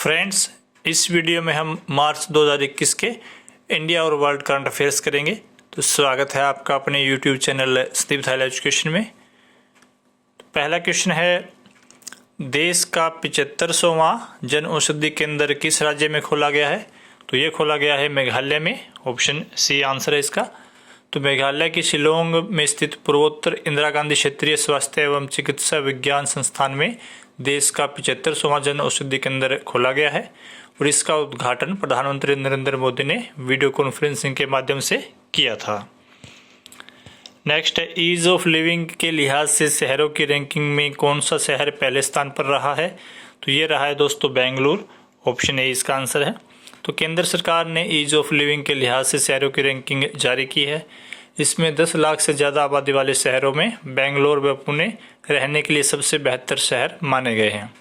Friends, इस video में हम मार्च 2021 के इंडिया और वर्ल्ड करंट अफेयर्स करेंगे। तो स्वागत है आपका अपने यूट्यूब चैनल संदीप थाइल एजुकेशन में। तो पहला क्वेश्चन है, देश का 75वां जन औषधि केंद्र किस राज्य में खोला गया है? तो ये खोला गया है मेघालय में। ऑप्शन सी आंसर है इसका। तो मेघालय की शिलोंग में स्थित पूर्वोत्तर इंदिरा गांधी क्षेत्रीय स्वास्थ्य एवं चिकित्सा विज्ञान संस्थान में देश का 75वां जन औषधि केंद्र खोला गया है और इसका उद्घाटन प्रधानमंत्री नरेंद्र मोदी ने वीडियो कॉन्फ्रेंसिंग के माध्यम से किया था। नेक्स्ट है, ईज ऑफ लिविंग के लिहाज से शहरों की रैंकिंग में कौन सा शहर पहले स्थान पर रहा है? तो ये रहा है दोस्तों बेंगलुरु। ऑप्शन ए इसका आंसर है। तो केंद्र सरकार ने ईज ऑफ लिविंग के लिहाज से शहरों की रैंकिंग जारी की है। इसमें 10 लाख से ज़्यादा आबादी वाले शहरों में बेंगलोर व पुणे रहने के लिए सबसे बेहतर शहर माने गए हैं।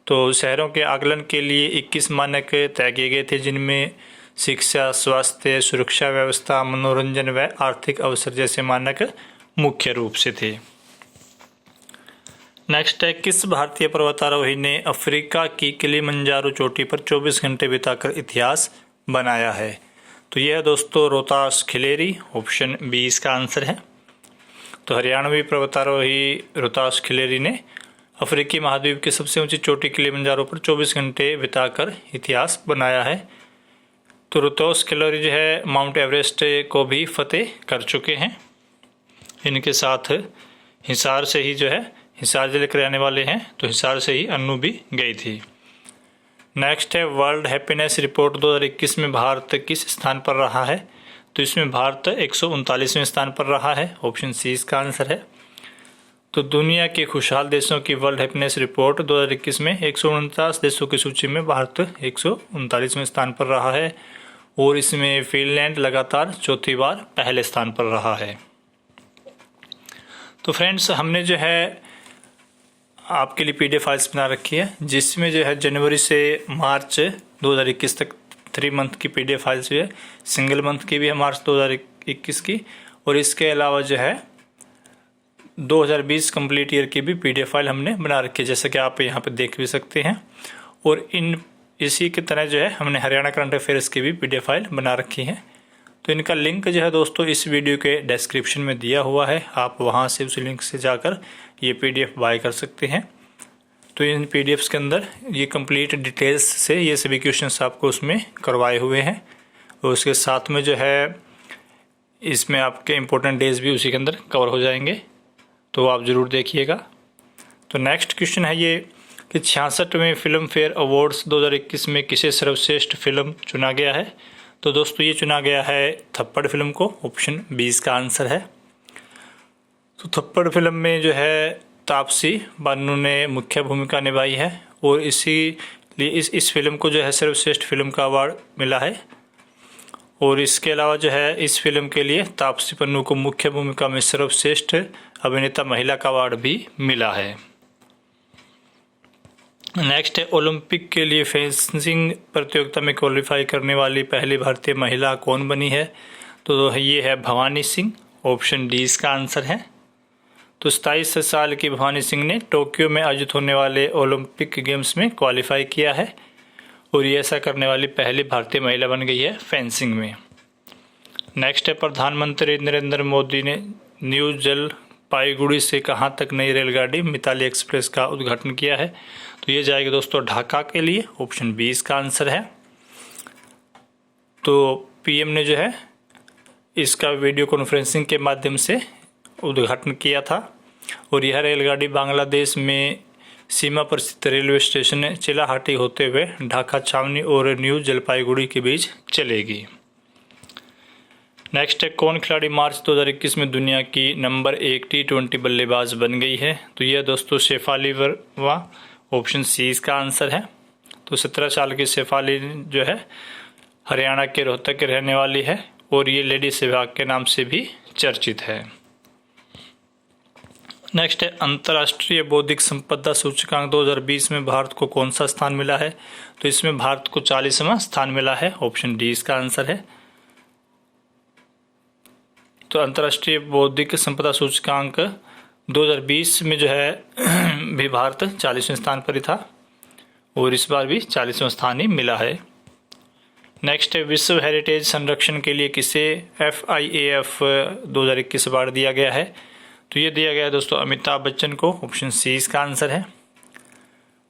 तो शहरों के आकलन के लिए 21 मानक तय किए गए थे, जिनमें शिक्षा, स्वास्थ्य, सुरक्षा व्यवस्था, मनोरंजन व आर्थिक अवसर जैसे मानक मुख्य रूप से थे। नेक्स्ट है, किस भारतीय पर्वतारोही ने अफ्रीका की किलिमंजारो चोटी पर 24 घंटे बिताकर इतिहास बनाया है? तो यह है दोस्तों रोहतास खिलेरी। ऑप्शन बी इसका आंसर है। तो हरियाणवी पर्वतारोही रोहतास खिलेरी ने अफ्रीकी महाद्वीप की सबसे ऊंची चोटी किलिमंजारो पर 24 घंटे बिताकर इतिहास बनाया है। तो रोहतास खिलेरी जो है माउंट एवरेस्ट को भी फतेह कर चुके हैं। इनके साथ हिसार से ही जो है, हिसार जिले के रहने वाले हैं, तो हिसार से ही अन्नू भी गई थी। नेक्स्ट है, वर्ल्ड हैप्पीनेस रिपोर्ट 2021 में भारत किस स्थान पर रहा है? तो इसमें भारत 139वें स्थान पर रहा है। ऑप्शन सी इसका आंसर है। तो दुनिया के खुशहाल देशों की वर्ल्ड हैप्पीनेस रिपोर्ट 2021 में 149 देशों की सूची में भारत 139वें स्थान पर रहा है और इसमें फिनलैंड लगातार चौथी बार पहले स्थान पर रहा है। तो फ्रेंड्स, हमने जो है आपके लिए PDF फाइल्स बना रखी है, जिसमें जो है जनवरी से मार्च 2021 तक 3 मंथ की PDF फाइल्स भी है। सिंगल मंथ की भी है मार्च 2021 की, और इसके अलावा जो है 2020 कंप्लीट ईयर की भी PDF फाइल हमने बना रखी है, जैसे कि आप यहाँ पे देख भी सकते हैं। और इसी की तरह जो है हमने हरियाणा करंट अफेयर्स की भी PDF फाइल बना रखी है। तो इनका लिंक जो है दोस्तों इस वीडियो के डिस्क्रिप्शन में दिया हुआ है, आप वहाँ से उस लिंक से जाकर ये PDF बाय कर सकते हैं। तो इन PDFs के अंदर ये कंप्लीट डिटेल्स से ये सभी क्वेश्चंस आपको उसमें करवाए हुए हैं, और उसके साथ में जो है इसमें आपके इम्पोर्टेंट डेज भी उसी के अंदर कवर हो जाएंगे, तो आप ज़रूर देखिएगा। तो नेक्स्ट क्वेश्चन है ये कि 66वें फिल्म फेयर अवार्ड्स 2021 में किसे सर्वश्रेष्ठ फिल्म चुना गया है? तो दोस्तों ये चुना गया है थप्पड़ फिल्म को। ऑप्शन बी इसका आंसर है। तो थप्पड़ फिल्म में जो है तापसी बानू ने मुख्य भूमिका निभाई है और इसीलिए इस फिल्म को जो है सर्वश्रेष्ठ फिल्म का अवार्ड मिला है। और इसके अलावा जो है इस फिल्म के लिए तापसी पन्नू को मुख्य भूमिका में सर्वश्रेष्ठ अभिनेता महिला का अवार्ड भी मिला है। नेक्स्ट है, ओलंपिक के लिए फेंसिंग प्रतियोगिता में क्वालिफाई करने वाली पहली भारतीय महिला कौन बनी है? तो ये है भवानी सिंह। ऑप्शन डी इसका आंसर है। तो 27 साल की भवानी सिंह ने टोक्यो में आयोजित होने वाले ओलंपिक गेम्स में क्वालिफाई किया है और ये ऐसा करने वाली पहली भारतीय महिला बन गई है फेंसिंग में। नेक्स्ट है, प्रधानमंत्री नरेंद्र मोदी ने न्यू जलपाईगुड़ी से कहाँ तक नई रेलगाड़ी मिताली एक्सप्रेस का उद्घाटन किया है? तो ये जाएगी दोस्तों ढाका के लिए। ऑप्शन बी इसका आंसर है। तो PM ने जो है इसका वीडियो कॉन्फ्रेंसिंग के माध्यम से उद्घाटन किया था और यह रेलगाड़ी बांग्लादेश में सीमा पर स्थित रेलवे स्टेशन चिलाहाटी होते हुए ढाका छावनी और न्यू जलपाईगुड़ी के बीच चलेगी। नेक्स्ट है, कौन खिलाड़ी मार्च 2021 में दुनिया की नंबर 1 T20 बल्लेबाज बन गई है? तो यह दोस्तों शेफाली वर्मा। ऑप्शन सी इसका आंसर है। तो 17 साल की शेफाली जो है हरियाणा के रोहतक के रहने वाली है और ये लेडी सहवाग के नाम से भी चर्चित है। नेक्स्ट है, अंतर्राष्ट्रीय बौद्धिक संपदा सूचकांक 2020 में भारत को कौन सा स्थान मिला है? तो इसमें भारत को 40वां स्थान मिला है। ऑप्शन डी इसका आंसर है। तो अंतर्राष्ट्रीय बौद्धिक संपदा सूचकांक 2020 में जो है भी भारत 40वें स्थान पर ही था और इस बार भी 40वां स्थान ही मिला है। नेक्स्ट है विश्व हेरिटेज संरक्षण के लिए किसे FIAF 2021 अवार्ड दिया गया है? तो ये दिया गया है दोस्तों अमिताभ बच्चन को, ऑप्शन सी इसका आंसर है।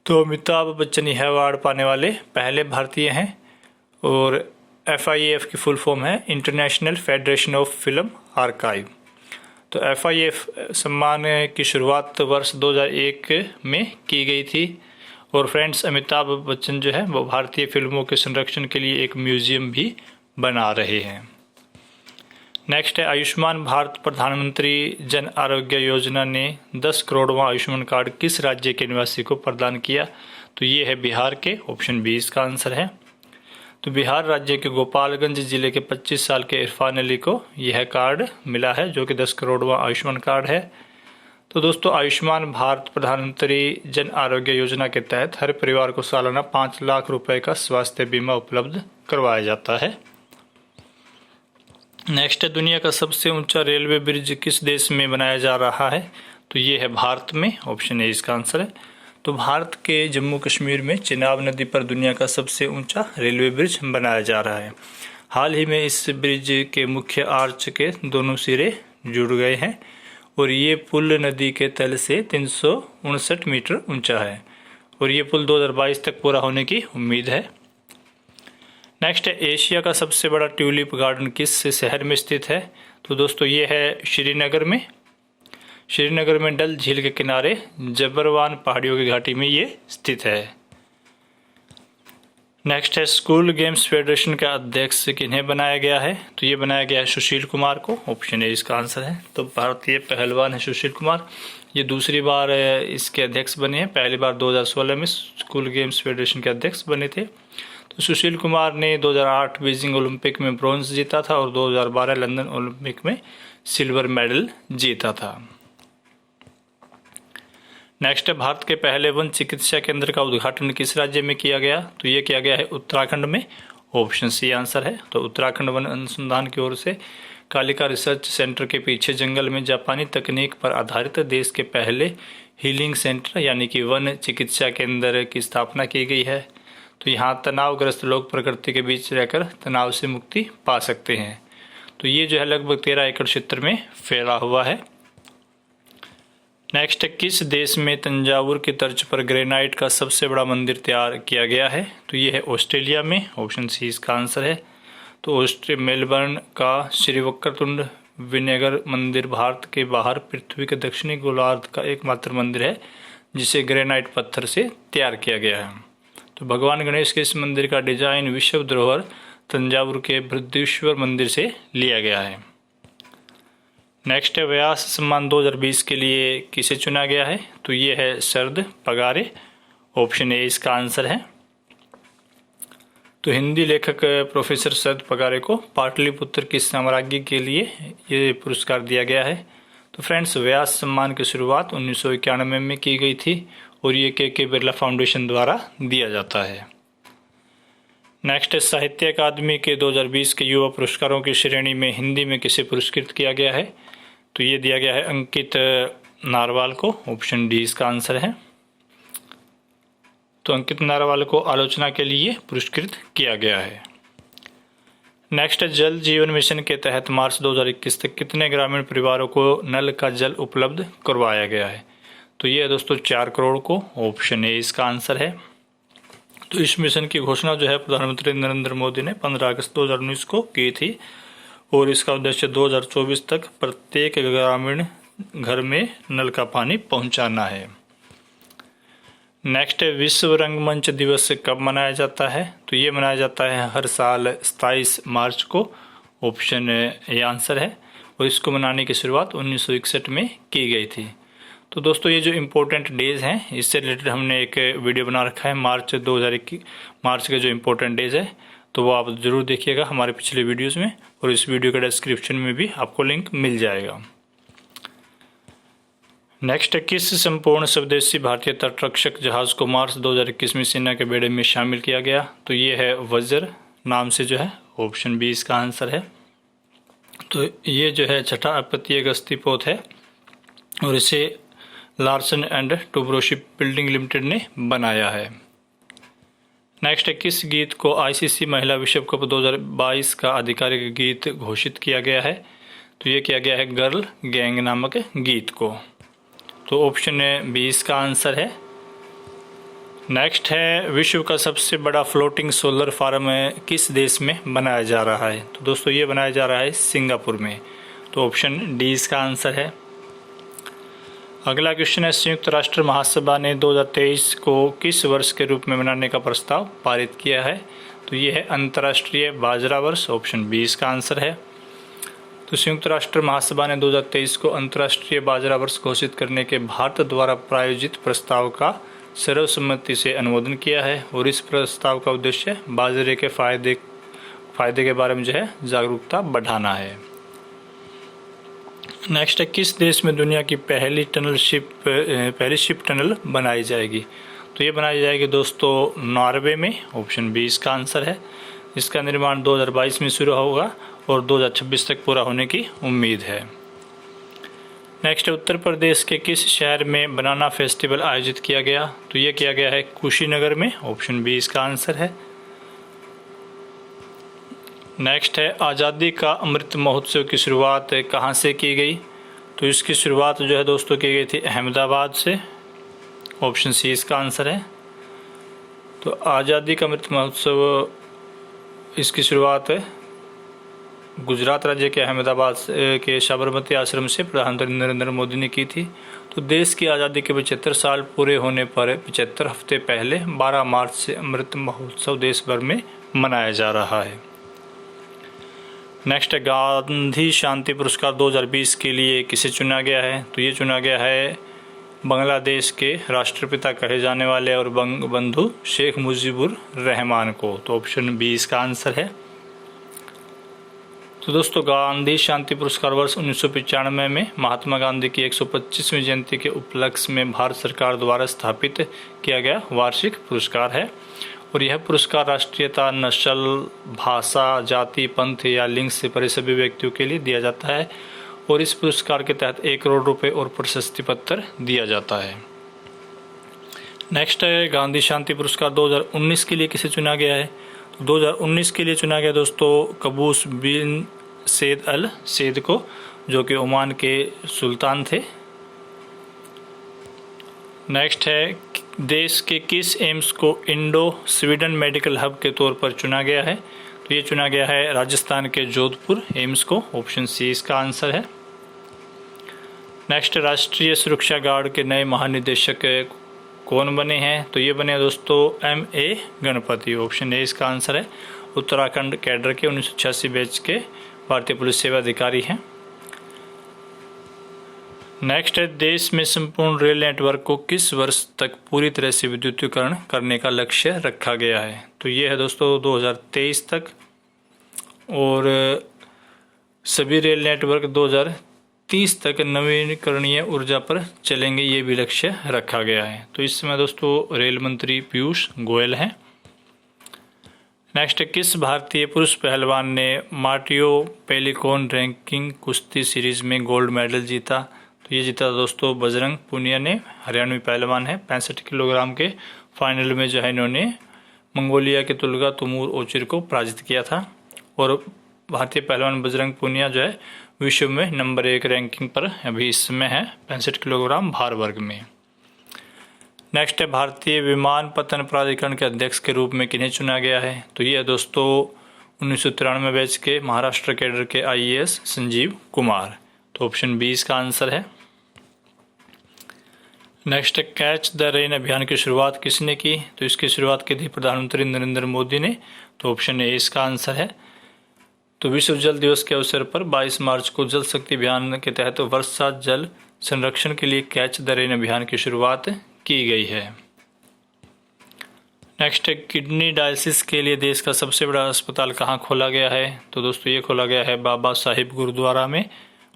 तो अमिताभ बच्चन यह अवार्ड पाने वाले पहले भारतीय हैं और FIAF की फुल फॉर्म है international federation of film archive. तो FIAF सम्मान की शुरुआत वर्ष 2001 में की गई थी और फ्रेंड्स अमिताभ बच्चन जो है वो भारतीय फिल्मों के संरक्षण के लिए एक म्यूजियम भी बना रहे हैं। नेक्स्ट है आयुष्मान भारत प्रधानमंत्री जन आरोग्य योजना ने 10 करोड़वां आयुष्मान कार्ड किस राज्य के निवासी को प्रदान किया? तो ये है बिहार के, ऑप्शन बी इसका आंसर है। तो बिहार राज्य के गोपालगंज जिले के 25 साल के इरफान अली को यह कार्ड मिला है जो कि 10 करोड़वां आयुष्मान कार्ड है। तो दोस्तों आयुष्मान भारत प्रधानमंत्री जन आरोग्य योजना के तहत हर परिवार को सालाना 5 लाख रुपए का स्वास्थ्य बीमा उपलब्ध करवाया जाता है। नेक्स्ट है दुनिया का सबसे ऊंचा रेलवे ब्रिज किस देश में बनाया जा रहा है? तो ये है भारत में, ऑप्शन ए इसका आंसर है। तो भारत के जम्मू कश्मीर में चिनाब नदी पर दुनिया का सबसे ऊंचा रेलवे ब्रिज बनाया जा रहा है। हाल ही में इस ब्रिज के मुख्य आर्च के दोनों सिरे जुड़ गए हैं और ये पुल नदी के तल से 359 मीटर ऊंचा है और ये पुल 2022 तक पूरा होने की उम्मीद है। नेक्स्ट है एशिया का सबसे बड़ा ट्यूलिप गार्डन किस शहर में स्थित है? तो दोस्तों ये है श्रीनगर में। श्रीनगर में डल झील के किनारे जबरवान पहाड़ियों की घाटी में ये स्थित है। नेक्स्ट है स्कूल गेम्स फेडरेशन का अध्यक्ष किन्हें बनाया गया है? तो ये बनाया गया है सुशील कुमार को, ऑप्शन ए इसका आंसर है। तो भारतीय पहलवान है सुशील कुमार, ये दूसरी बार इसके अध्यक्ष बने हैं। पहली बार 2016 में स्कूल गेम्स फेडरेशन के अध्यक्ष बने थे। तो सुशील कुमार ने 2008 बीजिंग ओलंपिक में ब्रॉन्ज जीता था और 2012 लंदन ओलंपिक में सिल्वर मेडल जीता था। नेक्स्ट है भारत के पहले वन चिकित्सा केंद्र का उद्घाटन किस राज्य में किया गया? तो ये किया गया है उत्तराखंड में, ऑप्शन सी आंसर है। तो उत्तराखंड वन अनुसंधान की ओर से कालिका रिसर्च सेंटर के पीछे जंगल में जापानी तकनीक पर आधारित देश के पहले हीलिंग सेंटर यानी कि वन चिकित्सा केंद्र की स्थापना की गई है। तो यहाँ तनावग्रस्त लोग प्रकृति के बीच रहकर तनाव से मुक्ति पा सकते हैं। तो ये जो है लगभग 13 एकड़ क्षेत्र में फैला हुआ है। नेक्स्ट किस देश में तंजावुर की तर्ज पर ग्रेनाइट का सबसे बड़ा मंदिर तैयार किया गया है? तो ये है ऑस्ट्रेलिया में, ऑप्शन सी इसका आंसर है। तो मेलबर्न का श्री वक्रतुंड विनेगर मंदिर भारत के बाहर पृथ्वी के दक्षिणी गोलार्ध का एकमात्र मंदिर है जिसे ग्रेनाइट पत्थर से तैयार किया गया है। तो भगवान गणेश के इस मंदिर का डिजाइन विश्व धरोहर तंजावुर के बृहदीश्वर मंदिर से लिया गया है। नेक्स्ट है व्यास सम्मान 2020 के लिए किसे चुना गया है? तो ये है शरद पगारे, ऑप्शन ए इसका आंसर है। तो हिंदी लेखक प्रोफेसर शरद पगारे को पाटलिपुत्र की साम्राज्ञी के लिए ये पुरस्कार दिया गया है। तो फ्रेंड्स व्यास सम्मान की शुरुआत 1991 में की गई थी और ये के बिरला फाउंडेशन द्वारा दिया जाता है। नेक्स्ट है साहित्य अकादमी के 2020 के युवा पुरस्कारों की श्रेणी में हिंदी में किसे पुरस्कृत किया गया है? तो ये दिया गया है अंकित नारवाल को, ऑप्शन डी इसका आंसर है। तो अंकित नारवाल को आलोचना के लिए पुरस्कृत किया गया है। नेक्स्ट है जल जीवन मिशन के तहत मार्च 2021 तक कितने ग्रामीण परिवारों को नल का जल उपलब्ध करवाया गया है? तो ये है दोस्तों 4 करोड़ को, ऑप्शन ए इसका आंसर है। तो इस मिशन की घोषणा जो है प्रधानमंत्री नरेंद्र मोदी ने 15 अगस्त 2019 को की थी और इसका उद्देश्य 2024 तक प्रत्येक ग्रामीण घर में नल का पानी पहुंचाना है। नेक्स्ट है विश्व रंगमंच दिवस कब मनाया जाता है? तो ये मनाया जाता है हर साल 27 मार्च को, ऑप्शन ए आंसर है। और इसको मनाने की शुरुआत 1961 में की गई थी। तो दोस्तों ये जो इम्पोर्टेंट डेज हैं इससे रिलेटेड हमने एक वीडियो बना रखा है मार्च 2021 मार्च के जो इम्पोर्टेंट डेज है, तो वो आप ज़रूर देखिएगा हमारे पिछले वीडियोस में और इस वीडियो के डिस्क्रिप्शन में भी आपको लिंक मिल जाएगा। नेक्स्ट किस संपूर्ण स्वदेशी भारतीय तटरक्षक जहाज को मार्च 2021 में सेना के बेड़े में शामिल किया गया? तो ये है वज्र नाम से जो है, ऑप्शन बी इसका आंसर है। तो ये जो है छठा अपतटीय गश्ती पोत है और इसे Larsen and Toubro ship building limited ने बनाया है। नेक्स्ट है, किस गीत को आईसीसी महिला विश्व कप 2022 का आधिकारिक गीत घोषित किया गया है? तो ये किया गया है गर्ल गैंग नामक गीत को। तो ऑप्शन बी इसका आंसर है। नेक्स्ट है, विश्व का सबसे बड़ा फ्लोटिंग सोलर फार्म किस देश में बनाया जा रहा है? तो दोस्तों ये बनाया जा रहा है सिंगापुर में। तो ऑप्शन डी इसका आंसर है। अगला क्वेश्चन है, संयुक्त राष्ट्र महासभा ने 2023 को किस वर्ष के रूप में मनाने का प्रस्ताव पारित किया है? तो ये है अंतर्राष्ट्रीय बाजरा वर्ष। ऑप्शन बी इसका आंसर है। तो संयुक्त राष्ट्र महासभा ने 2023 को अंतर्राष्ट्रीय बाजरा वर्ष घोषित करने के भारत द्वारा प्रायोजित प्रस्ताव का सर्वसम्मति से अनुमोदन किया है और इस प्रस्ताव का उद्देश्य बाजरे के फायदे के बारे में जो है जागरूकता बढ़ाना है। नेक्स्ट है, किस देश में दुनिया की पहली शिप टनल बनाई जाएगी? तो ये बनाई जाएगी दोस्तों नॉर्वे में। ऑप्शन बी इसका आंसर है। इसका निर्माण 2022 में शुरू होगा और 2026 तक पूरा होने की उम्मीद है। नेक्स्ट है, उत्तर प्रदेश के किस शहर में बनाना फेस्टिवल आयोजित किया गया? तो ये किया गया है कुशीनगर में। ऑप्शन बी इसका आंसर है। नेक्स्ट है, आज़ादी का अमृत महोत्सव की शुरुआत कहाँ से की गई? तो इसकी शुरुआत जो है दोस्तों की गई थी अहमदाबाद से। ऑप्शन सी इसका आंसर है। तो आज़ादी का अमृत महोत्सव इसकी शुरुआत गुजरात राज्य के अहमदाबाद के साबरमती आश्रम से प्रधानमंत्री नरेंद्र मोदी ने की थी। तो देश की आज़ादी के 75 साल पूरे होने पर 75 हफ्ते पहले 12 मार्च से अमृत महोत्सव देश भर में मनाया जा रहा है। नेक्स्ट है, गांधी शांति पुरस्कार 2020 के लिए किसे चुना गया है? तो ये चुना गया है बांग्लादेश के राष्ट्रपिता कहे जाने वाले और बंधु शेख मुजीबुर रहमान को। तो ऑप्शन बी इसका आंसर है। तो दोस्तों, गांधी शांति पुरस्कार वर्ष 1995 में महात्मा गांधी की 125वीं जयंती के उपलक्ष्य में भारत सरकार द्वारा स्थापित किया गया वार्षिक पुरस्कार है और यह पुरस्कार राष्ट्रीयता, नस्ल, भाषा, जाति, पंथ या लिंग से परे सभी व्यक्तियों के लिए दिया जाता है और इस पुरस्कार के तहत 1 करोड़ रुपए और प्रशस्ति पत्र दिया जाता है। नेक्स्ट है, गांधी शांति पुरस्कार 2019 के लिए किसे चुना गया है? 2019 के लिए चुना गया दोस्तों कबूस बिन सैद अल सैद को, जो कि ओमान के सुल्तान थे। नेक्स्ट है, देश के किस एम्स को इंडो स्वीडन मेडिकल हब के तौर पर चुना गया है? तो ये चुना गया है राजस्थान के जोधपुर एम्स को। ऑप्शन सी इसका आंसर है। नेक्स्ट, राष्ट्रीय सुरक्षा गार्ड के नए महानिदेशक कौन बने हैं? तो ये बने दोस्तों M.A. गणपति। ऑप्शन ए इसका आंसर है। उत्तराखंड कैडर के 1986 बैच के भारतीय पुलिस सेवा अधिकारी हैं। नेक्स्ट है, देश में संपूर्ण रेल नेटवर्क को किस वर्ष तक पूरी तरह से विद्युतीकरण करने का लक्ष्य रखा गया है? तो ये है दोस्तों 2023 तक और सभी रेल नेटवर्क 2030 तक नवीकरणीय ऊर्जा पर चलेंगे, ये भी लक्ष्य रखा गया है। तो इस समय दोस्तों रेल मंत्री पीयूष गोयल हैं। नेक्स्ट, किस भारतीय पुरुष पहलवान ने मार्टियो पेलिकॉन रैंकिंग कुश्ती सीरीज में गोल्ड मेडल जीता? तो ये जीता दोस्तों बजरंग पुनिया ने। हरियाणवी पहलवान है। 65 किलोग्राम के फाइनल में जो है इन्होंने मंगोलिया के तुल्गा तुमूर ओचिर को पराजित किया था और भारतीय पहलवान बजरंग पुनिया जो है विश्व में नंबर 1 रैंकिंग पर अभी इस समय है 65 किलोग्राम भार वर्ग में। नेक्स्ट है, भारतीय विमानपत्तन प्राधिकरण के अध्यक्ष के रूप में किन्हें चुना गया है? तो ये है दोस्तों 1993 बैच के महाराष्ट्र कैडर के IAS संजीव कुमार। तो ऑप्शन बी इसका आंसर है। नेक्स्ट है, कैच द रेन अभियान की शुरुआत किसने की? तो इसकी शुरुआत की थी प्रधानमंत्री नरेंद्र मोदी ने। तो ऑप्शन ए इसका आंसर है। तो विश्व जल दिवस के अवसर पर 22 मार्च को जल शक्ति अभियान के तहत वर्षा जल संरक्षण के लिए कैच द रेन अभियान की शुरुआत की गई है। नेक्स्ट है, किडनी डायलिसिस के लिए देश का सबसे बड़ा अस्पताल कहाँ खोला गया है? तो दोस्तों ये खोला गया है बाबा साहिब गुरुद्वारा में।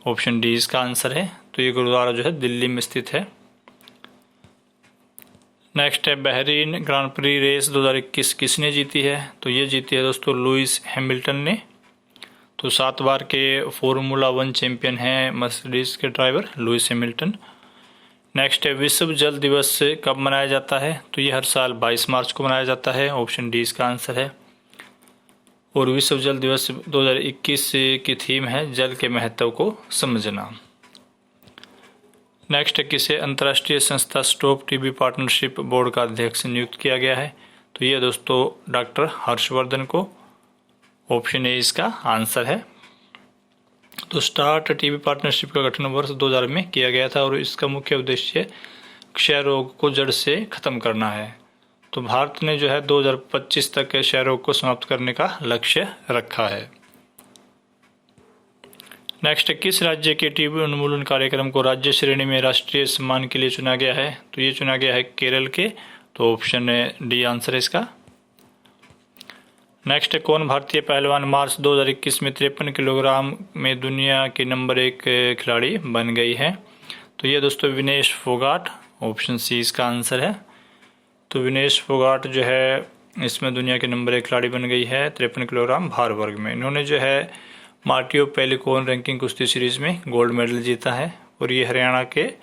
ऑप्शन डी इसका आंसर है। तो ये गुरुद्वारा जो है दिल्ली में स्थित है। नेक्स्ट है, बहरीन ग्रांड प्री रेस 2021 किसने जीती है? तो ये जीती है दोस्तों लुइस हैमिल्टन ने। तो 7 बार के फॉर्मूला 1 चैंपियन हैं मर्सिडीज के ड्राइवर लुइस हैमिल्टन। नेक्स्ट है विश्व जल दिवस कब मनाया जाता है, तो ये हर साल 22 मार्च को मनाया जाता है। ऑप्शन डी इसका आंसर है। और विश्व जल दिवस 2021 की थीम है जल के महत्व को समझना। नेक्स्ट है किसे अंतर्राष्ट्रीय संस्था स्टॉप टीबी पार्टनरशिप बोर्ड का अध्यक्ष नियुक्त किया गया है, तो ये दोस्तों डॉक्टर हर्षवर्धन को। ऑप्शन ए इसका आंसर है। तो स्टार्ट टीबी पार्टनरशिप का गठन वर्ष 2000 में किया गया था और इसका मुख्य उद्देश्य क्षय रोग को जड़ से खत्म करना है। तो भारत ने जो है 2025 तक क्षय रोग को समाप्त करने का लक्ष्य रखा है। नेक्स्ट, किस राज्य के टीबी उन्मूलन कार्यक्रम को राज्य श्रेणी में राष्ट्रीय सम्मान के लिए चुना गया है, तो ये चुना गया है केरल के। तो ऑप्शन डी आंसर है इसका। नेक्स्ट, कौन भारतीय पहलवान मार्च 2021 में 53 किलोग्राम में दुनिया की नंबर 1 खिलाड़ी बन गई है, तो ये दोस्तों विनेश फोगाट। ऑप्शन सी इसका आंसर है। तो विनेश फोगाट जो है इसमें दुनिया के नंबर 1 खिलाड़ी बन गई है 53 किलोग्राम भार वर्ग में। इन्होंने जो है मार्टियो पेलिकोन रैंकिंग कुश्ती सीरीज में गोल्ड मेडल जीता है और ये हरियाणा के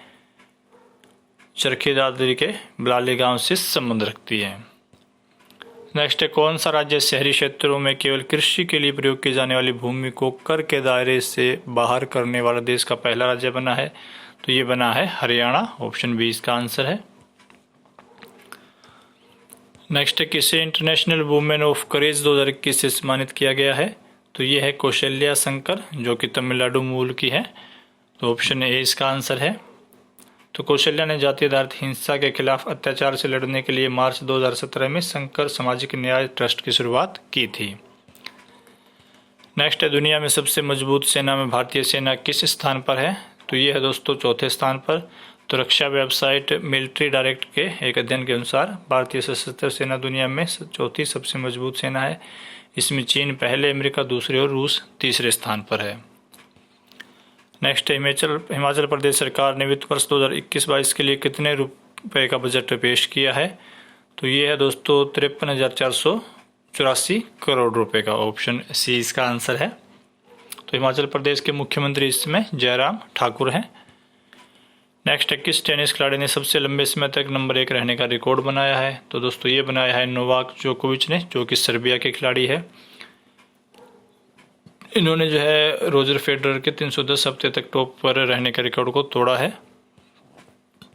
चरखी दादरी के बलाली गांव से संबंध रखती है। नेक्स्ट है कौन सा राज्य शहरी क्षेत्रों में केवल कृषि के लिए प्रयोग की जाने वाली भूमि को कर के दायरे से बाहर करने वाला देश का पहला राज्य बना है, तो ये बना है हरियाणा। ऑप्शन बी इसका आंसर है। नेक्स्ट है किसे इंटरनेशनल वुमेन ऑफ करेज 2021 से सम्मानित किया गया है, तो ये है कौशल्या शंकर जो कि तमिलनाडु मूल की है। तो ऑप्शन ए इसका आंसर है। तो कौशल्या ने जाति आधारित हिंसा के खिलाफ अत्याचार से लड़ने के लिए मार्च 2017 में शंकर सामाजिक न्याय ट्रस्ट की शुरुआत की थी। नेक्स्ट है दुनिया में सबसे मजबूत सेना में भारतीय सेना किस स्थान पर है, तो ये है दोस्तों चौथे स्थान पर। तो रक्षा वेबसाइट मिलिट्री डायरेक्ट के एक अध्ययन के अनुसार भारतीय सशस्त्र सेना दुनिया में चौथी सबसे मजबूत सेना है। इसमें चीन पहले, अमेरिका दूसरे और रूस तीसरे स्थान पर है। नेक्स्ट, हिमाचल प्रदेश सरकार ने वित्त वर्ष 2021-22 के लिए कितने रुपए का बजट पेश किया है, तो ये है दोस्तों 53,484 करोड़ रुपए का। ऑप्शन सी इसका आंसर है। तो हिमाचल प्रदेश के मुख्यमंत्री इसमें जयराम ठाकुर हैं। नेक्स्ट, किस टेनिस खिलाड़ी ने सबसे लंबे समय तक नंबर 1 रहने का रिकॉर्ड बनाया है, तो दोस्तों ये बनाया है नोवाक जोकोविच ने, जो कि सर्बिया के खिलाड़ी है। इन्होंने जो है रोजर फेडरर के 310 हफ्ते तक टॉप पर रहने के रिकॉर्ड को तोड़ा है।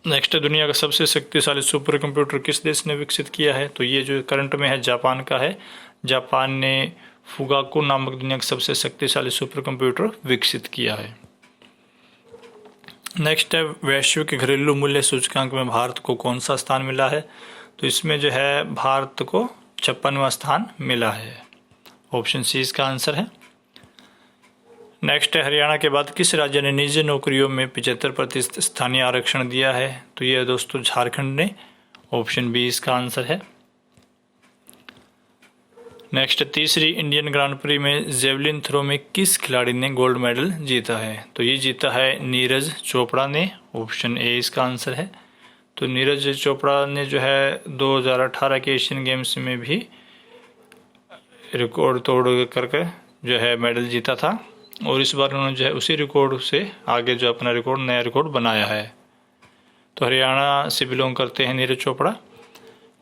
नेक्स्ट, दुनिया का सबसे शक्तिशाली सुपर कंप्यूटर किस देश ने विकसित किया है, तो ये जो करंट में है जापान का है। जापान ने फुगाकू नामक दुनिया का सबसे शक्तिशाली सुपर कंप्यूटर विकसित किया है। नेक्स्ट है वैश्विक घरेलू मूल्य सूचकांक में भारत को कौन सा स्थान मिला है, तो इसमें जो है भारत को 56वां स्थान मिला है। ऑप्शन सी इसका आंसर है। नेक्स्ट है हरियाणा के बाद किस राज्य ने निजी नौकरियों में 75% स्थानीय आरक्षण दिया है, तो ये दोस्तों झारखंड ने। ऑप्शन बी इसका आंसर है। नेक्स्ट, तीसरी इंडियन ग्रांड प्री में जेवलिन थ्रो में किस खिलाड़ी ने गोल्ड मेडल जीता है, तो ये जीता है नीरज चोपड़ा ने। ऑप्शन ए इसका आंसर है। तो नीरज चोपड़ा ने जो है 2018 के एशियन गेम्स में भी रिकॉर्ड तोड़ करके जो है मेडल जीता था और इस बार उन्होंने जो है उसी रिकॉर्ड से आगे जो अपना रिकॉर्ड नया रिकॉर्ड बनाया है। तो हरियाणा से बिलोंग करते हैं नीरज चोपड़ा।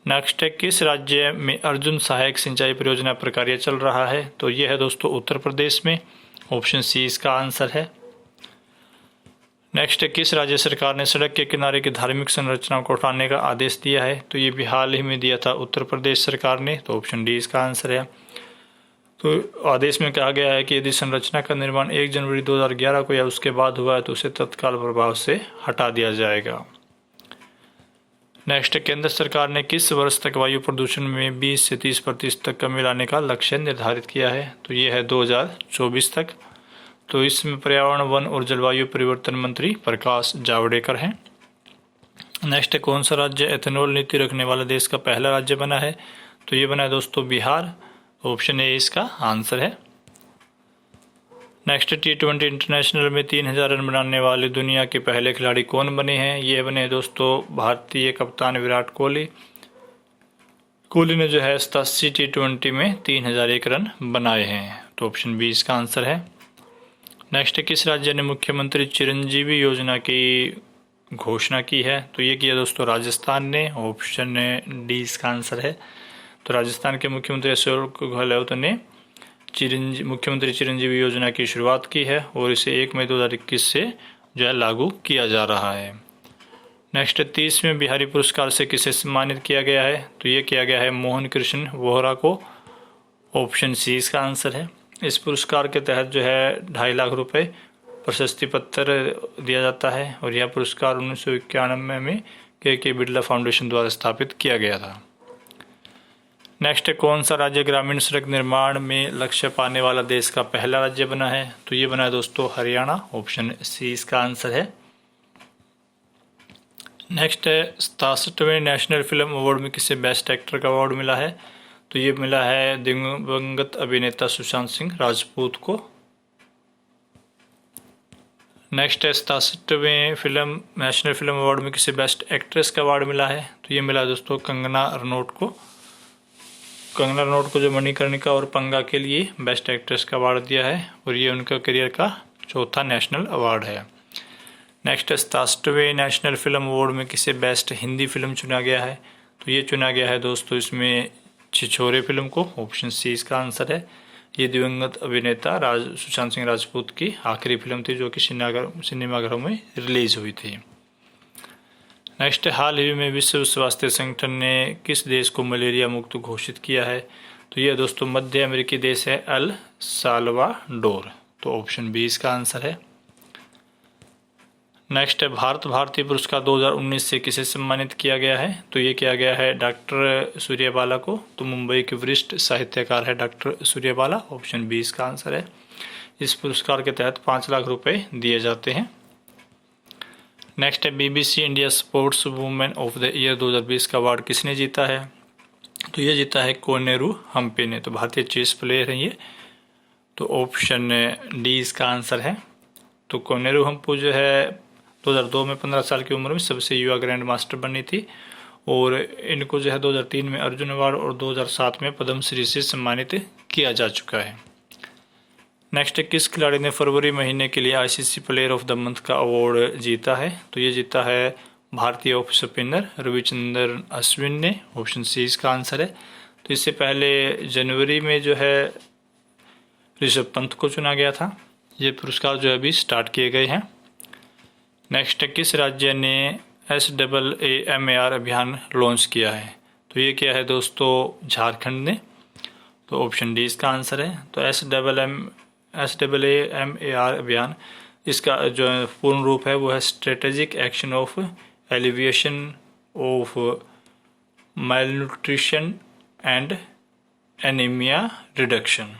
नेक्स्ट है किस राज्य में अर्जुन सहायक सिंचाई परियोजना पर कार्य चल रहा है, तो यह है दोस्तों उत्तर प्रदेश में। ऑप्शन सी इसका आंसर है। नेक्स्ट है किस राज्य सरकार ने सड़क के किनारे की धार्मिक संरचनाओं को हटाने का आदेश दिया है, तो ये भी हाल ही में दिया था उत्तर प्रदेश सरकार ने। तो ऑप्शन डी इसका आंसर है। तो आदेश में कहा गया है कि यदि संरचना का निर्माण 1 जनवरी 2011 को या उसके बाद हुआ है तो उसे तत्काल प्रभाव से हटा दिया जाएगा। नेक्स्ट, केंद्र सरकार ने किस वर्ष तक वायु प्रदूषण में 20 से 30% तक कमी लाने का लक्ष्य निर्धारित किया है, तो ये है 2024 तक। तो इसमें पर्यावरण, वन और जलवायु परिवर्तन मंत्री प्रकाश जावड़ेकर हैं। नेक्स्ट, कौन सा राज्य एथेनॉल नीति रखने वाला देश का पहला राज्य बना है, तो ये बना है दोस्तों बिहार। ऑप्शन ए इसका आंसर है। नेक्स्ट, T20 इंटरनेशनल में 3000 रन बनाने वाले दुनिया के पहले खिलाड़ी कौन बने हैं, ये बने दोस्तों भारतीय कप्तान विराट कोहली। कोहली ने जो है 87 T20 में 3001 रन बनाए हैं। तो ऑप्शन बी इसका आंसर है। नेक्स्ट, किस राज्य ने मुख्यमंत्री चिरंजीवी योजना की घोषणा की है? तो ये किया दोस्तों राजस्थान ने। ऑप्शन डी इसका आंसर है। तो राजस्थान के मुख्यमंत्री अशोक गहलोत ने मुख्यमंत्री चिरंजीवी योजना की शुरुआत की है और इसे 1 मई 2021 से जो है लागू किया जा रहा है। नेक्स्ट 30वें बिहारी पुरस्कार से किसे सम्मानित किया गया है? तो ये किया गया है मोहन कृष्ण वोहरा को। ऑप्शन सी इसका आंसर है। इस पुरस्कार के तहत जो है 2.5 लाख रुपए प्रशस्ति पत्र दिया जाता है और यह पुरस्कार 1991 में के बिरला फाउंडेशन द्वारा स्थापित किया गया था। नेक्स्ट, कौन सा राज्य ग्रामीण सड़क निर्माण में लक्ष्य पाने वाला देश का पहला राज्य बना है? तो ये बना है दोस्तों हरियाणा। ऑप्शन सी इसका आंसर है। नेक्स्ट है 67वें नेशनल फिल्म अवार्ड में किसे बेस्ट एक्टर का अवार्ड मिला है? तो ये मिला है दिवंगत अभिनेता सुशांत सिंह राजपूत को। नेक्स्ट है 67वें नेशनल फिल्म अवार्ड में किसे बेस्ट एक्ट्रेस का अवार्ड मिला है? तो ये मिला दोस्तों कंगना रनौत को। कंगना रनौत को जो मणिकर्णिका और पंगा के लिए बेस्ट एक्ट्रेस का अवार्ड दिया है और ये उनका करियर का चौथा नेशनल अवार्ड है। नेक्स्ट 67वें नेशनल फिल्म अवार्ड में किसे बेस्ट हिंदी फिल्म चुना गया है? तो ये चुना गया है दोस्तों इसमें छिछोरे फिल्म को। ऑप्शन सी इसका आंसर है। ये दिवंगत अभिनेता सुशांत सिंह राजपूत की आखिरी फिल्म थी जो कि सिनेमाघरों में रिलीज हुई थी। नेक्स्ट, हाल ही में विश्व स्वास्थ्य संगठन ने किस देश को मलेरिया मुक्त घोषित किया है? तो ये दोस्तों मध्य अमेरिकी देश है एल साल्वाडोर। तो ऑप्शन बी इसका आंसर है। नेक्स्ट है भारत भारती पुरस्कार 2019 से किसे सम्मानित किया गया है? तो ये किया गया है डॉक्टर सूर्यबाला को। तो मुंबई के वरिष्ठ साहित्यकार है डॉक्टर सूर्यबाला। ऑप्शन बी इसका आंसर है। इस पुरस्कार के तहत 5 लाख रुपए दिए जाते हैं। नेक्स्ट है BBC India sports women of the year 2020 का अवार्ड किसने जीता है? तो ये जीता है कोनेरू हम्पी ने। तो भारतीय चेस प्लेयर हैं ये। तो ऑप्शन डी इसका आंसर है। तो कोनेरू हम्पी जो है 2002 में 15 साल की उम्र में सबसे युवा ग्रैंड मास्टर बनी थी और इनको जो है 2003 में अर्जुन अवार्ड और 2007 में पद्मश्री से सम्मानित किया जा चुका है। नेक्स्ट, किस खिलाड़ी ने फरवरी महीने के लिए ICC player of the month का अवार्ड जीता है? तो ये जीता है भारतीय ऑफ स्पिनर रविचंद्रन अश्विन ने। ऑप्शन सी इसका आंसर है। तो इससे पहले जनवरी में जो है ऋषभ पंत को चुना गया था। ये पुरस्कार जो है अभी स्टार्ट किए गए हैं। नेक्स्ट, किस राज्य ने SAAMAR अभियान लॉन्च किया है? तो ये क्या है दोस्तों झारखंड ने। तो ऑप्शन डी इसका आंसर है। तो SAAMAR अभियान इसका जो पूर्ण रूप है वो है strategic action of alleviation of malnutrition and anaemia reduction.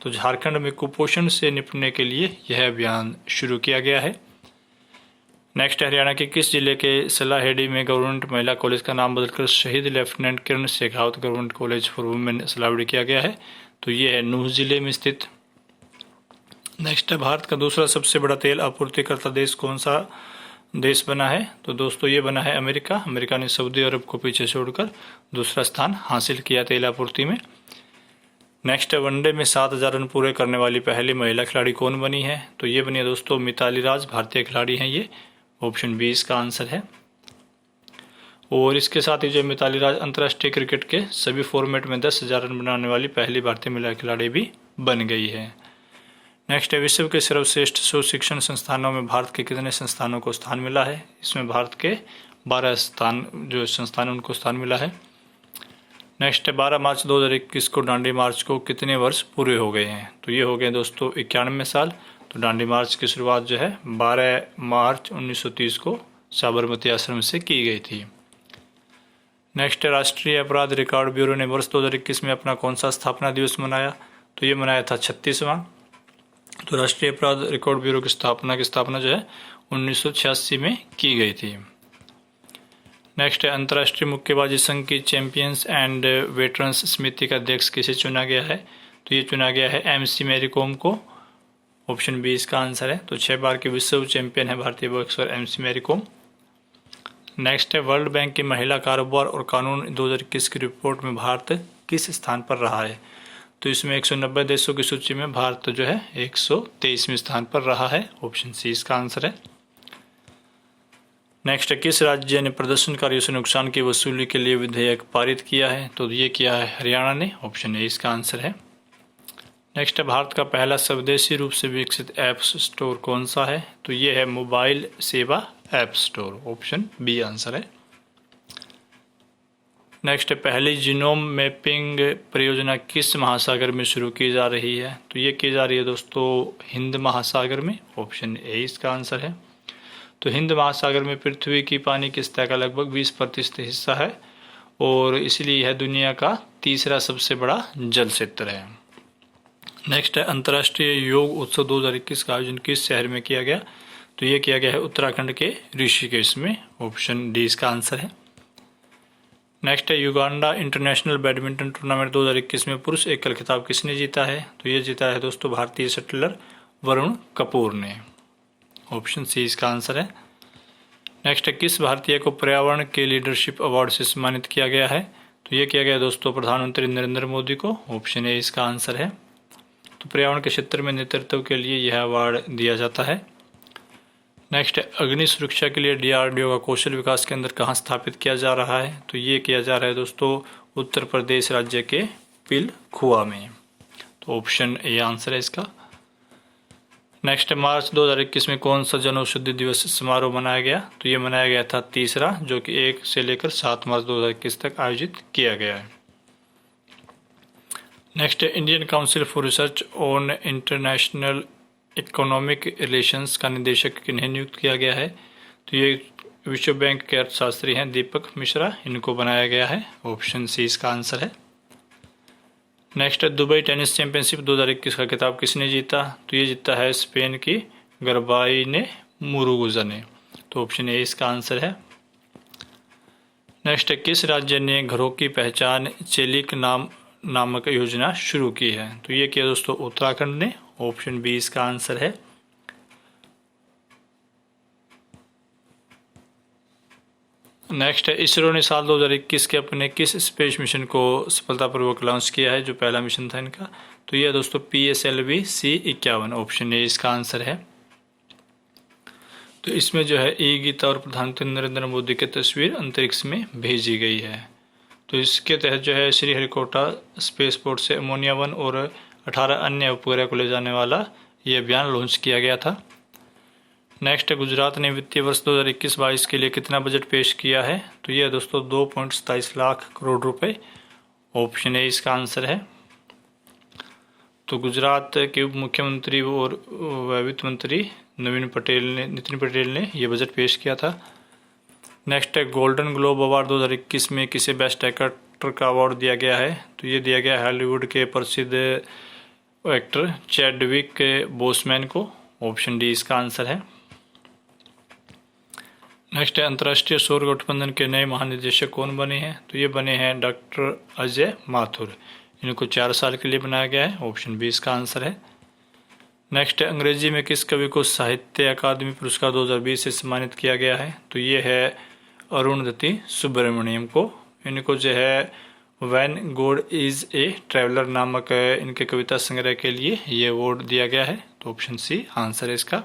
तो झारखंड में कुपोषण से निपटने के लिए यह अभियान शुरू किया गया है। नेक्स्ट, हरियाणा के किस जिले के सलाहेडी में गवर्नमेंट महिला कॉलेज का नाम बदलकर शहीद lieutenant Kiran Shekhawat government college for women Salahedi किया गया है? तो ये है नूह जिले में स्थित। नेक्स्ट, भारत का दूसरा सबसे बड़ा तेल आपूर्तिकर्ता देश कौन सा देश बना है? तो दोस्तों ये बना है अमेरिका। अमेरिका ने सऊदी अरब को पीछे छोड़कर दूसरा स्थान हासिल किया तेल आपूर्ति में। नेक्स्ट, वनडे में 7,000 रन पूरे करने वाली पहली महिला खिलाड़ी कौन बनी है? तो ये बनी है दोस्तों मिताली राज। भारतीय खिलाड़ी हैं ये। ऑप्शन बी इसका आंसर है। और इसके साथ ही जो मिताली राज अंतर्राष्ट्रीय क्रिकेट के सभी फॉर्मेट में 10,000 रन बनाने वाली पहली भारतीय महिला खिलाड़ी भी बन गई है। नेक्स्ट है विश्व के सर्वश्रेष्ठ शिक्षण संस्थानों में भारत के कितने संस्थानों को स्थान मिला है? इसमें भारत के 12 संस्थान उनको स्थान मिला है। नेक्स्ट है 12 मार्च 2021 को दांडी मार्च को कितने वर्ष पूरे हो गए हैं? तो ये हो गए दोस्तों 91 साल। तो दांडी मार्च की शुरुआत जो है 12 मार्च 1930 को साबरमती आश्रम से की गई थी। नेक्स्ट, राष्ट्रीय अपराध रिकॉर्ड ब्यूरो ने वर्ष 2021 में अपना कौन सा स्थापना दिवस मनाया? तो ये मनाया था 36वां। तो राष्ट्रीय अपराध रिकॉर्ड ब्यूरो की स्थापना जो है 1986 में की गई थी। नेक्स्ट है अंतर्राष्ट्रीय मुक्केबाजी संघ की चैंपियंस एंड वेटरन्स समिति का अध्यक्ष किसे चुना गया है? तो ये चुना गया है MC मैरी कॉम को। ऑप्शन बी इसका आंसर है। तो 6 बार के विश्व चैंपियन है भारतीय boxer MC Mary Kom. Next है वर्ल्ड बैंक की महिला कारोबार और कानून 2021 की रिपोर्ट में भारत किस स्थान पर रहा है? तो इसमें 190 देशों की सूची में भारत जो है 123वें स्थान पर रहा है। ऑप्शन सी इसका आंसर है। नेक्स्ट है, किस राज्य ने प्रदर्शनकारियों से नुकसान की वसूली के लिए विधेयक पारित किया है? तो ये किया है हरियाणा ने। ऑप्शन ए इसका आंसर है। नेक्स्ट है, भारत का पहला स्वदेशी रूप से विकसित ऐप स्टोर कौन सा है? तो ये है मोबाइल सेवा app store. Option B answer है। नेक्स्ट है, पहली जीनोम मैपिंग परियोजना किस महासागर में शुरू की जा रही है? तो ये की जा रही है दोस्तों हिंद महासागर में। ऑप्शन ए इसका आंसर है। तो हिंद महासागर में पृथ्वी की पानी की सतह का लगभग 20% हिस्सा है और इसलिए यह दुनिया का तीसरा सबसे बड़ा जल क्षेत्र है। नेक्स्ट है, अंतर्राष्ट्रीय योग उत्सव 2021 का आयोजन किस शहर में किया गया? तो ये किया गया है उत्तराखंड के ऋषिकेश में। ऑप्शन डी इसका आंसर है। नेक्स्ट है, युगांडा इंटरनेशनल बैडमिंटन टूर्नामेंट 2021 में पुरुष एकल खिताब किसने जीता है? तो ये जीता है दोस्तों भारतीय शटलर वरुण कपूर ने। ऑप्शन सी इसका आंसर है। नेक्स्ट है, किस भारतीय को पर्यावरण के लीडरशिप अवार्ड से सम्मानित किया गया है? तो ये किया गया दोस्तों प्रधानमंत्री नरेंद्र मोदी को। ऑप्शन ए इसका आंसर है। तो पर्यावरण के क्षेत्र में नेतृत्व के लिए यह अवार्ड दिया जाता है। नेक्स्ट है, अग्नि सुरक्षा के लिए DRDO का कौशल विकास केंद्र कहाँ स्थापित किया जा रहा है? तो ये किया जा रहा है दोस्तों उत्तर प्रदेश राज्य के पिलखुआ में। तो ऑप्शन ए आंसर है इसका। नेक्स्ट है, मार्च 2021 में कौन सा जन औषधि दिवस समारोह मनाया गया? तो ये मनाया गया था तीसरा, जो कि 1 से लेकर 7 मार्च 2021 तक आयोजित किया गया है। नेक्स्ट है, Indian council for research on international economic relations का निदेशक किन्हें नियुक्त किया गया है? तो ये विश्व बैंक के अर्थशास्त्री हैं दीपक मिश्रा, इनको बनाया गया है। ऑप्शन सी इसका आंसर है। नेक्स्ट है, दुबई टेनिस चैंपियनशिप 2021 का खिताब किसने जीता? तो ये जीता है स्पेन की गरबाइने मुरुगुजा ने। तो ऑप्शन ए इसका आंसर है। नेक्स्ट है, किस राज्य ने घरों की पहचान चेलिक नामक योजना शुरू की है? तो ये किया दोस्तों उत्तराखंड ने। ऑप्शन बी इसका आंसर है। नेक्स्ट है, इसरो ने साल 2021 के अपने किस स्पेस मिशन को सफलतापूर्वक लॉन्च किया है? जो पहला मिशन था इनका, तो यह दोस्तों PSLV-C51। ऑप्शन ए इसका आंसर है। तो इसमें जो है गीता और प्रधानमंत्री नरेंद्र मोदी की तस्वीर अंतरिक्ष में भेजी गई है। तो इसके तहत जो है श्रीहरिकोटा स्पेसपोर्ट से अमोनिया 1 और 18 अन्य उपग्रह को ले जाने वाला ये अभियान लॉन्च किया गया था। नेक्स्ट, गुजरात ने वित्तीय वर्ष 2021-22 के लिए कितना बजट पेश किया है? तो यह दोस्तों 2.27 लाख करोड़ रुपए। ऑप्शन ए इसका आंसर है। तो गुजरात के उप मुख्यमंत्री और वित्त मंत्री नितिन पटेल ने यह बजट पेश किया था। नेक्स्ट है, गोल्डन ग्लोब अवार्ड 2021 में किसे बेस्ट एक्टर का अवार्ड दिया गया है? तो ये दिया गया हॉलीवुड के प्रसिद्ध एक्टर चैडविक बोसमैन को। ऑप्शन डी इसका आंसर है। नेक्स्ट है, अंतर्राष्ट्रीय सौर गठबंधन के नए महानिदेशक कौन बने हैं? तो ये बने हैं डॉक्टर अजय माथुर। इनको 4 साल के लिए बनाया गया है। ऑप्शन बी इसका आंसर है। नेक्स्ट है, अंग्रेजी में किस कवि को साहित्य अकादमी पुरस्कार 2020 से सम्मानित किया गया है? तो ये है अरुणधति सुब्रमण्यम को। इनको जो है when God is a traveller नामक इनके कविता संग्रह के लिए ये अवार्ड दिया गया है। तो ऑप्शन सी आंसर है इसका।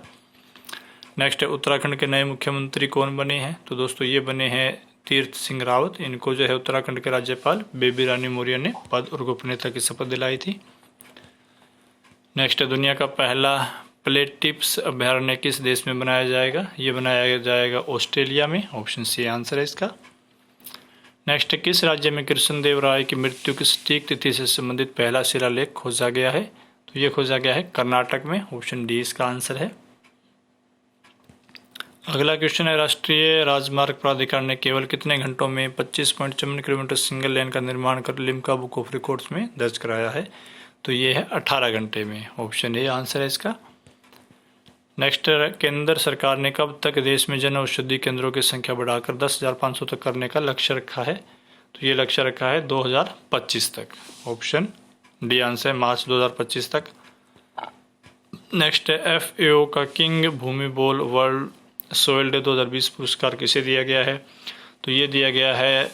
नेक्स्ट है, उत्तराखंड के नए मुख्यमंत्री कौन बने हैं? तो दोस्तों ये बने हैं तीर्थ सिंह रावत। इनको जो है उत्तराखंड के राज्यपाल बेबी रानी मौर्य ने पद और गोपनीयता की शपथ दिलाई थी। नेक्स्ट है, दुनिया का पहला प्लेटिप्स अभयारण्य किस देश में बनाया जाएगा? ये बनाया जाएगा ऑस्ट्रेलिया में। ऑप्शन सी आंसर है इसका। नेक्स्ट है, किस राज्य में कृष्णदेव राय की मृत्यु की सटीक तिथि से संबंधित पहला शिलालेख खोजा गया है? तो ये खोजा गया है कर्नाटक में। ऑप्शन डी इसका आंसर है। अगला क्वेश्चन है, राष्ट्रीय राजमार्ग प्राधिकार ने केवल कितने घंटों में 25.54 किलोमीटर सिंगल लेन का निर्माण कर लिम्का बुक ऑफ रिकॉर्ड्स में दर्ज कराया है? तो ये है 18 घंटे में। ऑप्शन ए आंसर है इसका। नेक्स्ट, केंद्र सरकार ने कब तक देश में जन औषधि केंद्रों की संख्या बढ़ाकर 10,500 तक करने का लक्ष्य रखा है? तो ये लक्ष्य रखा है 2025 तक। ऑप्शन डी आंसर है, मार्च 2025 तक। नेक्स्ट है, FAO का किंग भूमि बोल वर्ल्ड सोइल डे 2020 पुरस्कार किसे दिया गया है? तो ये दिया गया है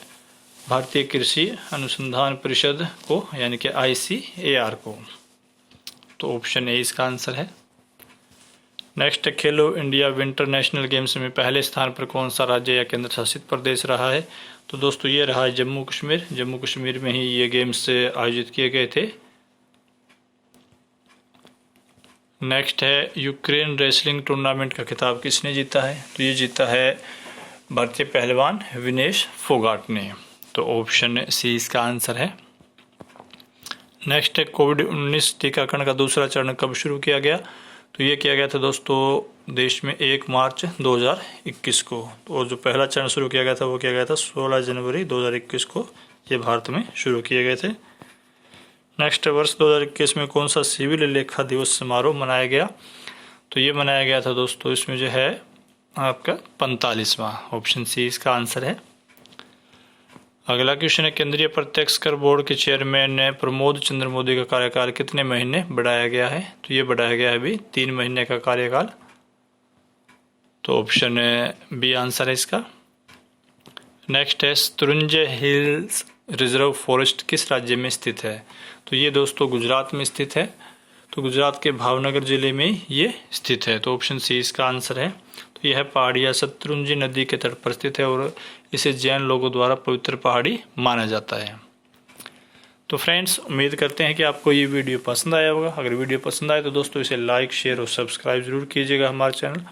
भारतीय कृषि अनुसंधान परिषद को, यानी कि ICAR को। तो ऑप्शन ए इसका आंसर है। नेक्स्ट है खेलो इंडिया विंटर नेशनल गेम्स में पहले स्थान पर कौन सा राज्य या केंद्र शासित प्रदेश रहा है। तो दोस्तों ये रहा है जम्मू कश्मीर। जम्मू कश्मीर में ही ये गेम्स आयोजित किए गए थे। नेक्स्ट है यूक्रेन रेसलिंग टूर्नामेंट का खिताब किसने जीता है। तो ये जीता है भारतीय पहलवान विनेश फोगाट ने। तो ऑप्शन सी इसका आंसर है। नेक्स्ट है कोविड-19 टीकाकरण का दूसरा चरण कब शुरू किया गया। तो ये किया गया था दोस्तों देश में 1 मार्च 2021 को। और जो पहला चरण शुरू किया गया था वो किया गया था 16 जनवरी 2021 को। ये भारत में शुरू किए गए थे। नेक्स्ट वर्ष 2021 में कौन सा सिविल लेखा दिवस समारोह मनाया गया। तो ये मनाया गया था दोस्तों, इसमें जो है आपका 45वां। ऑप्शन सी इसका आंसर है। अगला क्वेश्चन है केंद्रीय प्रत्यक्ष कर बोर्ड के चेयरमैन प्रमोद चंद्र मोदी का कार्यकाल कितने महीने बढ़ाया गया है। तो ये बढ़ाया गया है अभी 3 महीने का कार्यकाल। तो ऑप्शन बी आंसर है इसका। नेक्स्ट है शत्रुंजय हिल्स रिजर्व फॉरेस्ट किस राज्य में स्थित है। तो ये दोस्तों गुजरात में स्थित है। तो गुजरात के भावनगर जिले में ये स्थित है। तो ऑप्शन सी इसका आंसर है। तो यह पहाड़ियाँ शत्रुंजय नदी के तट पर स्थित है और इसे जैन लोगों द्वारा पवित्र पहाड़ी माना जाता है। तो फ्रेंड्स उम्मीद करते हैं कि आपको ये वीडियो पसंद आया होगा। अगर वीडियो पसंद आए तो दोस्तों इसे लाइक शेयर और सब्सक्राइब जरूर कीजिएगा हमारे चैनल।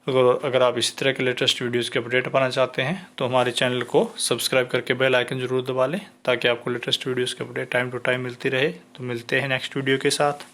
अगर आप इसी तरह के लेटेस्ट वीडियोस के अपडेट पाना चाहते हैं तो हमारे चैनल को सब्सक्राइब करके बेल आइकन जरूर दबा लें ताकि आपको लेटेस्ट वीडियोस के अपडेट टाइम टू टाइम मिलती रहे। तो मिलते हैं नेक्स्ट वीडियो के साथ।